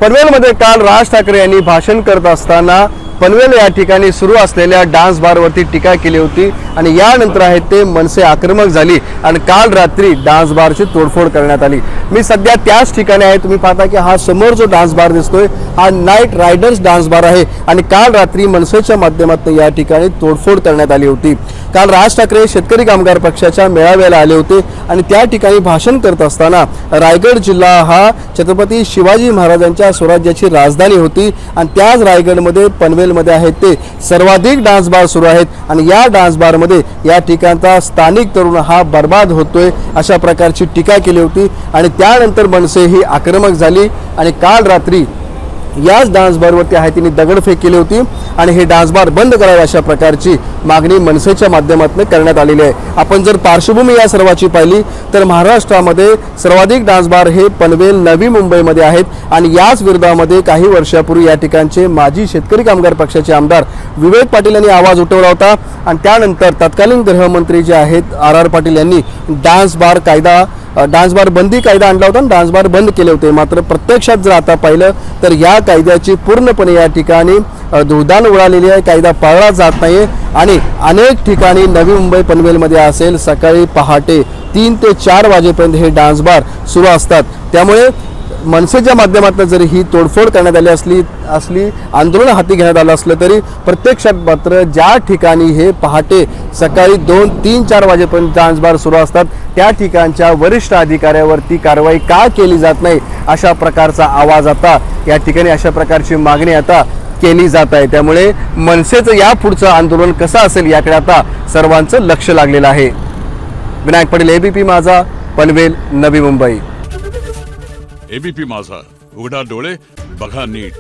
पनवेलमध्ये काल राज ठाकरे यांनी भाषण करत असताना पनवेल या ठिकाणी सुरू असलेल्या डान्स बारवरती टीका केली होती आणि यानंतर आहे ते मनसे आक्रमक झाली आणि काल रात्री डान्स बारची तोडफोड करण्यात आली। मी सध्या त्याच ठिकाणी आहे। तुम्ही पाहता की हा समोर जो डान्स बार दिसतोय हा नाईट रायडर्स डान्स बार आहे आणि काल रात्री मनसेच्या माध्यमातून या ठिकाणी तोडफोड करण्यात आली होती। काल राज ठाकरे शेतकरी कामगार पक्षाच्या मेळाव्याला आले होते आणि त्या ठिकाणी भाषण करत असताना रायगड जिल्हा हा छत्रपती शिवाजी महाराजांच्या स्वराज्याची राजधानी होती आणि त्याच रायगडमध्ये पनवेलमध्ये आहेत ते सर्वाधिक डान्स बार सुरू आहेत आणि या डान्स बारमध्ये या ठिकाणचा स्थानिक तरुण हा बर्बाद होतोय अशा प्रकारची टीका केली होती आणि त्यानंतर मनसे ही आक्रमक झाली आणि काल रात्री याच डान्स बारवरती आहे तिने दगडफेक केली होती आणि हे डान्स बार बंद करावे अशा प्रकारची मागणी मनसेच्या माध्यमातून करण्यात आलेली आहे। आपण जर पार्श्वभूमी या सर्वाची पाहिली तर महाराष्ट्रामध्ये सर्वाधिक डान्स बार हे पनवेल नवी मुंबईमध्ये आहेत आणि याच विरोधामध्ये काही वर्षापूर्वी या ठिकाणचे माजी शेतकरी कामगार पक्षाचे आमदार विवेक पाटील यांनी आवाज उठवला होता आणि त्यानंतर तत्कालीन गृहमंत्री जे आहेत आर पाटील यांनी डान्स बार बंदी कायदा आणला होता आणि डान्स बार बंद केले होते। मात्र प्रत्यक्षात जर आता पाहिलं तर या कायद्याची पूर्णपणे या ठिकाणी धुळदाण उडालेली आहे। कायदा पाळला जात नाही आणि अनेक ठिकाणी नवी मुंबई पनवेलमध्ये असेल सकाळी पहाटे 3 ते 4 वाजेपर्यंत हे डान्स बार सुरू असतात। त्यामुळे मनसेच्या माध्यमातून जरी ही तोडफोड करण्यात आली असली आंदोलन हाती घेण्यात आलं असलं तरी प्रत्यक्षात मात्र ज्या ठिकाणी हे पहाटे सकाळी 2, 3, 4 वाजेपर्यंत डान्स बार सुरू असतात त्या ठिकाणच्या वरिष्ठ अधिकाऱ्यावरती कारवाई का केली जात नाही अशा प्रकारचा आवाज आता या ठिकाणी अशा प्रकारची मागणी आता केली जात आहे। त्यामुळे मनसेचं या पुढचं आंदोलन कसं असेल याकडे आता सर्वांचं लक्ष लागलेलं आहे। विनायक पाटील, एबीपी माझा, पनवेल, नवी मुंबई। एबीपी माझा, उघडा डोळे बघा नीट।